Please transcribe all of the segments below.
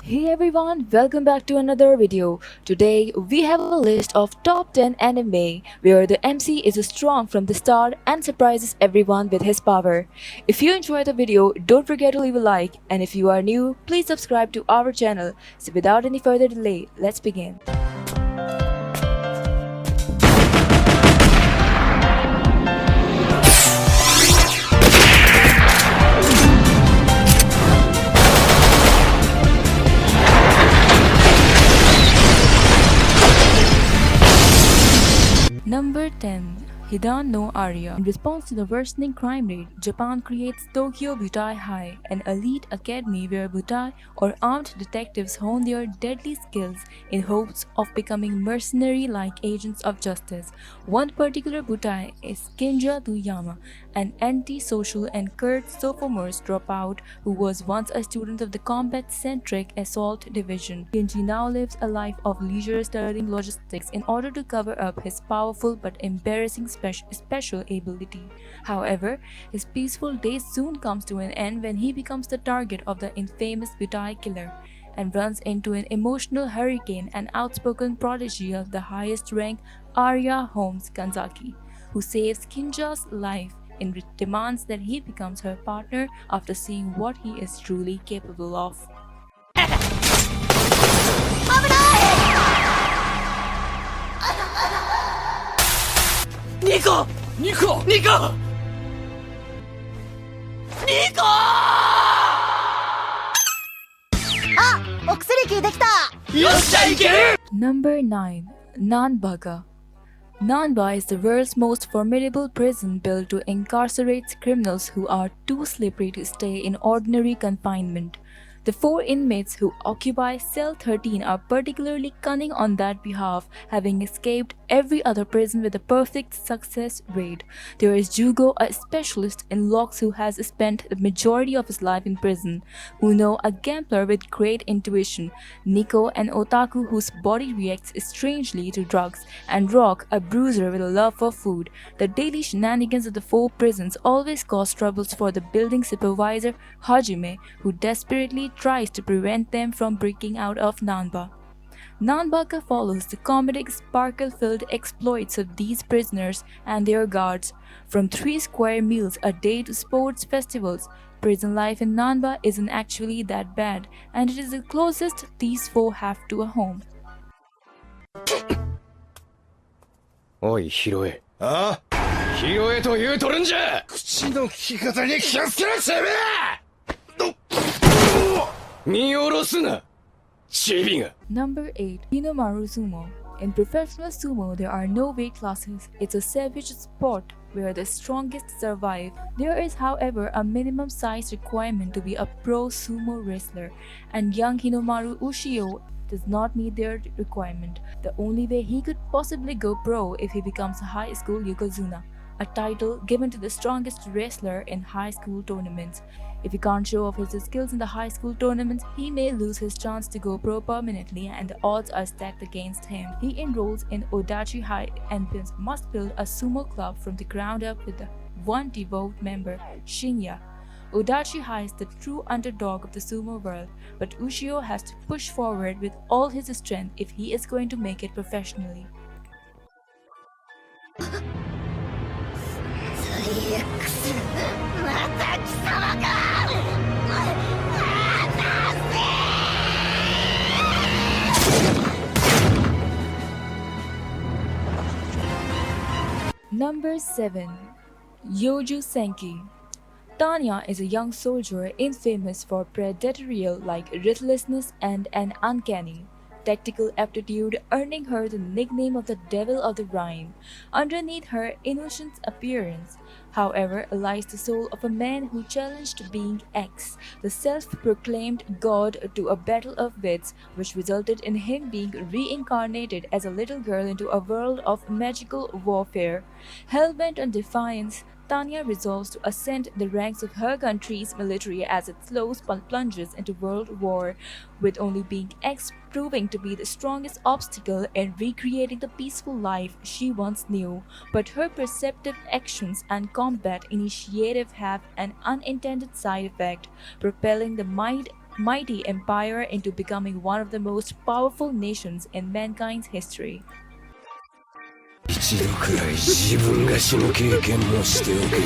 Hey everyone, welcome back to another video. Today we have a list of top 10 anime where the MC is strong from the start and surprises everyone with his power. If you enjoyed the video, don't forget to leave a like, and if you are new, please subscribe to our channel. So without any further delay, let's begin. Number 10. HIDAN no ARIA. In response to the worsening crime rate, Japan creates Tokyo Butai High, an elite academy where butai or armed detectives hone their deadly skills in hopes of becoming mercenary-like agents of justice. One particular butai is Kinja Tuyama, an anti-social and curt sophomore dropout who was once a student of the combat-centric assault division. Kinji now lives a life of leisure studying logistics in order to cover up his powerful but embarrassing special ability. However, his peaceful day soon comes to an end when he becomes the target of the infamous butai killer and runs into an emotional hurricane and outspoken prodigy of the highest rank, Arya Holmes Kanzaki, who saves Kinja's life and demands that he becomes her partner after seeing what he is truly capable of. Nico! Nico! Nico! Nico! あ、お薬効いてきた。よっしゃいける Number 9. NANBAKA. Nanba is the world's most formidable prison built to incarcerate criminals who are too slippery to stay in ordinary confinement. The 4 inmates who occupy cell 13 are particularly cunning on that behalf, having escaped every other prison with a perfect success rate. There is Jugo, a specialist in locks who has spent the majority of his life in prison, Uno, a gambler with great intuition, Nico, an otaku whose body reacts strangely to drugs, and Rock, a bruiser with a love for food. The daily shenanigans of the 4 prisons always cause troubles for the building supervisor Hajime, who desperately tries to prevent them from breaking out of Nanba. NANBAKA follows the comedic, sparkle-filled exploits of these prisoners and their guards. From 3 square meals a day to sports festivals, prison life in Nanba isn't actually that bad, and it is the closest these 4 have to a home. おい、ヒロエ。ああ、ヒロエと言うとるんじゃ。口の利き方に気をつけろ、てめえ。見下ろすな、チビが。Number 8. HINOMARU Sumo. In professional sumo, there are no weight classes. It's a savage sport where the strongest survive. There is, however, a minimum size requirement to be a pro sumo wrestler, and young Hinomaru Ushio does not meet their requirement. The only way he could possibly go pro if he becomes a high school yokozuna, a title given to the strongest wrestler in high school tournaments. If he can't show off his skills in the high school tournaments, he may lose his chance to go pro permanently, and the odds are stacked against him. He enrolls in Odachi High and must build a sumo club from the ground up with the one devout member, Shinya. Odachi High is the true underdog of the sumo world, but Ushio has to push forward with all his strength if he is going to make it professionally. Number 7. YOUJO SENKI. Tanya is a young soldier infamous for predatorial-like ruthlessness and an uncanny tactical aptitude, earning her the nickname of the Devil of the Rhine. Underneath her innocent appearance, however, lies the soul of a man who challenged Being X, the self-proclaimed god, to a battle of wits, which resulted in him being reincarnated as a little girl into a world of magical warfare. Hell-bent on defiance, Tanya resolves to ascend the ranks of her country's military as it slowly plunges into world war, with only Being X proving to be the strongest obstacle in recreating the peaceful life she once knew. But her perceptive actions and combat initiative have an unintended side effect, propelling the mind mighty empire into becoming one of the most powerful nations in mankind's history. 一度くらい自分が死ぬ経験もしておけ。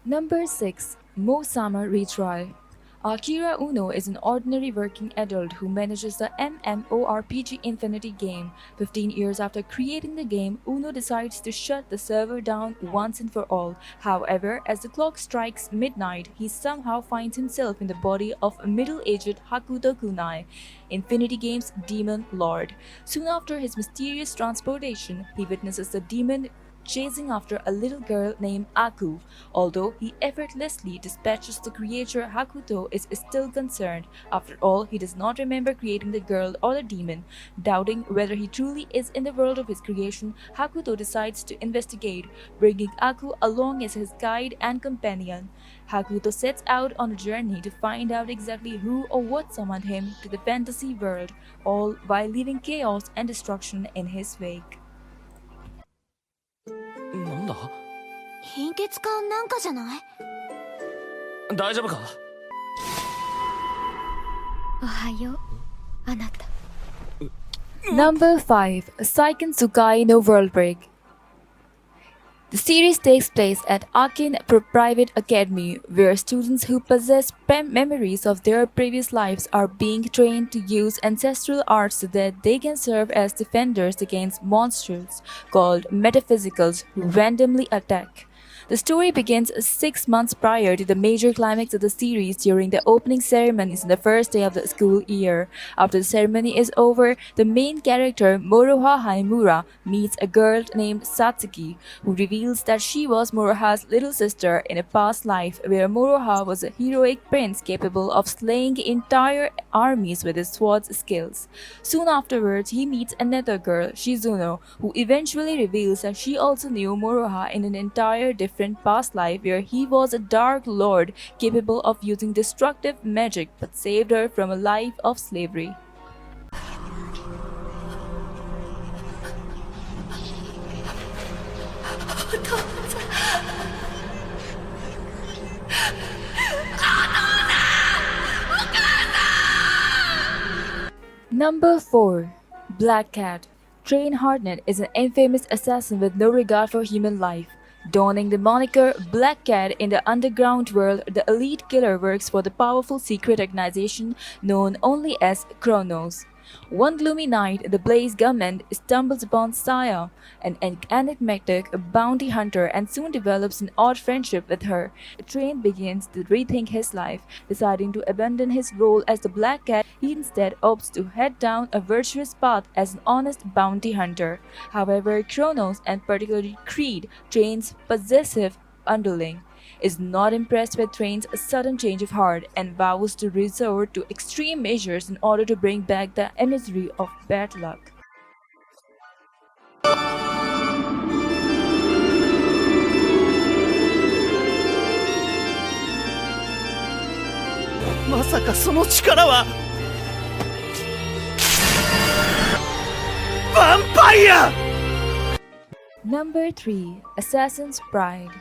Number 6. MAOU-SAMA Retrial. Akira Uno is an ordinary working adult who manages the MMORPG Infinity game. 15 years after creating the game, Uno decides to shut the server down once and for all. However, as the clock strikes midnight, he somehow finds himself in the body of a middle-aged Hakuto Kunai, Infinity Game's demon lord. Soon after his mysterious transportation, he witnesses the demon chasing after a little girl named Aku. Although he effortlessly dispatches the creature, Hakuto is still concerned. After all, he does not remember creating the girl or the demon. Doubting whether he truly is in the world of his creation, Hakuto decides to investigate, bringing Aku along as his guide and companion. Hakuto sets out on a journey to find out exactly who or what summoned him to the fantasy world, all while leaving chaos and destruction in his wake. なんだ貧血かなんかじゃない？大丈夫かおはよう、あなた。Number 5. SEIKEN TSUKAI no World Break. The series takes place at Akin Private Academy, where students who possess memories of their previous lives are being trained to use ancestral arts so that they can serve as defenders against monsters called metaphysicals who randomly attack. The story begins 6 months prior to the major climax of the series during the opening ceremonies on the first day of the school year. After the ceremony is over, the main character Moroha Haimura meets a girl named Satsuki, who reveals that she was Moroha's little sister in a past life where Moroha was a heroic prince capable of slaying entire armies with his sword skills. Soon afterwards, he meets another girl, Shizuno, who eventually reveals that she also knew Moroha in an entire different past life where he was a dark lord capable of using destructive magic but saved her from a life of slavery. Number 4. Black Cat. Train Hartnett is an infamous assassin with no regard for human life. Donning the moniker Black Cat in the underground world, the elite killer works for the powerful secret organization known only as Chronos. One gloomy night, the Blaze government stumbles upon Saya, an enigmatic bounty hunter, and soon develops an odd friendship with her. Train begins to rethink his life. Deciding to abandon his role as the Black Cat, he instead opts to head down a virtuous path as an honest bounty hunter. However, Chronos, and particularly Creed, Train's possessive underling, is not impressed with Train's sudden change of heart and vows to resort to extreme measures in order to bring back the emissary of bad luck. まさかその力はヴァンパイア Number 3. Assassin's Pride.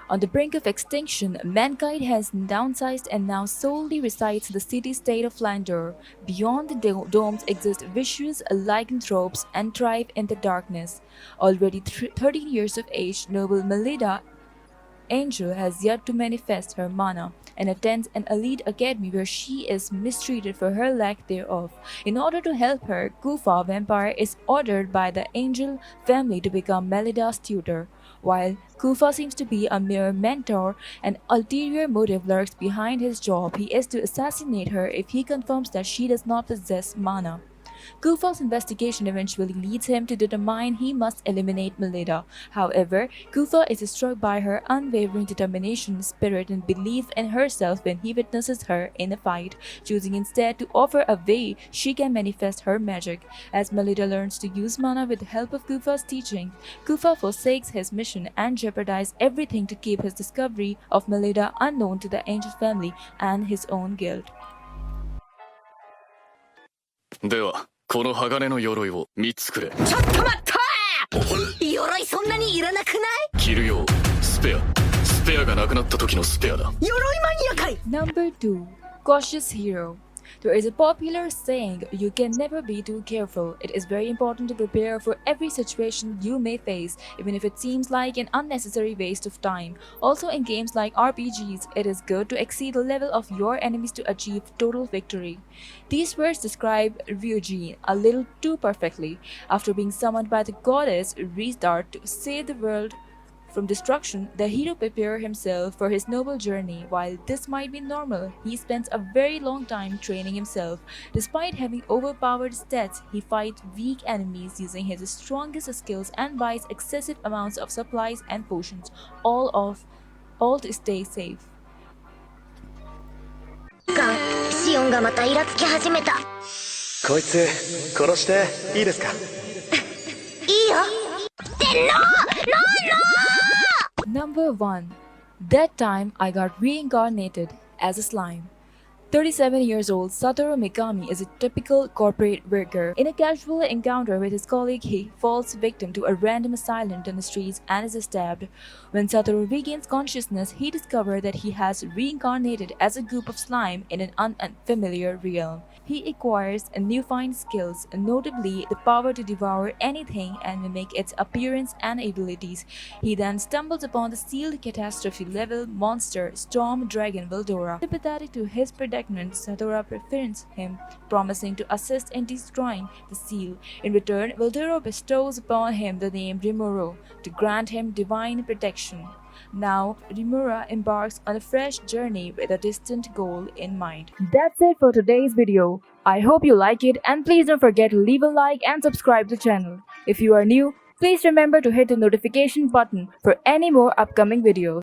On the brink of extinction, mankind has downsized and now solely resides in the city-state of Flandor. Beyond the domes exist vicious lycanthropes and thrive in the darkness. Already 13 years of age, noble Melida Angel has yet to manifest her mana and attends an elite academy where she is mistreated for her lack thereof. In order to help her, Kufa Vampire is ordered by the Angel family to become Melida's tutor. While Kufa seems to be a mere mentor, an ulterior motive lurks behind his job. He is to assassinate her if he confirms that she does not possess mana. Kufa's investigation eventually leads him to determine he must eliminate Melida. However, Kufa is struck by her unwavering determination, spirit, and belief in herself when he witnesses her in a fight, choosing instead to offer a way she can manifest her magic. As Melida learns to use mana with the help of Kufa's teaching, Kufa forsakes his mission and jeopardizes everything to keep his discovery of Melida unknown to the Angel family and his own guild. ではこの鋼の鎧を3つくれ。ちょっと待った鎧そんなにいらなくない着るようスペアがなくなった時のスペアだ。鎧マニアかい Number 2. Cautious Hero. There is a popular saying, you can never be too careful. It is very important to prepare for every situation you may face, even if it seems like an unnecessary waste of time. Also in games like RPGs, it is good to exceed the level of your enemies to achieve total victory. These words describe Ryuji a little too perfectly. After being summoned by the goddess Restart to save the world from destruction, the hero prepares himself for his noble journey. While this might be normal, he spends a very long time training himself. Despite having overpowered stats, he fights weak enemies using his strongest skills and buys excessive amounts of supplies and potions, all to stay safe. シオンがまたイラつき始めたこいつ殺していいですか？いいよってNumber 1. That time I got reincarnated as a slime. 37 years old Satoru Mikami is a typical corporate worker. In a casual encounter with his colleague, he falls victim to a random assailant in the streets and is stabbed. When Satoru regains consciousness, he discovers that he has reincarnated as a group of slime in an unfamiliar realm. He acquires newfound skills, notably the power to devour anything and mimic its appearance and abilities. He then stumbles upon the sealed catastrophe-level monster Storm Dragon Veldora. Sympathetic to his predicament, Satoru befriends him, promising to assist in destroying the seal. In return, Veldora bestows upon him the name Rimuru to grant him divine protection. Now, Rimura embarks on a fresh journey with a distant goal in mind. That's it for today's video. I hope you like it and please don't forget to leave a like and subscribe to the channel. If you are new, please remember to hit the notification button for any more upcoming videos.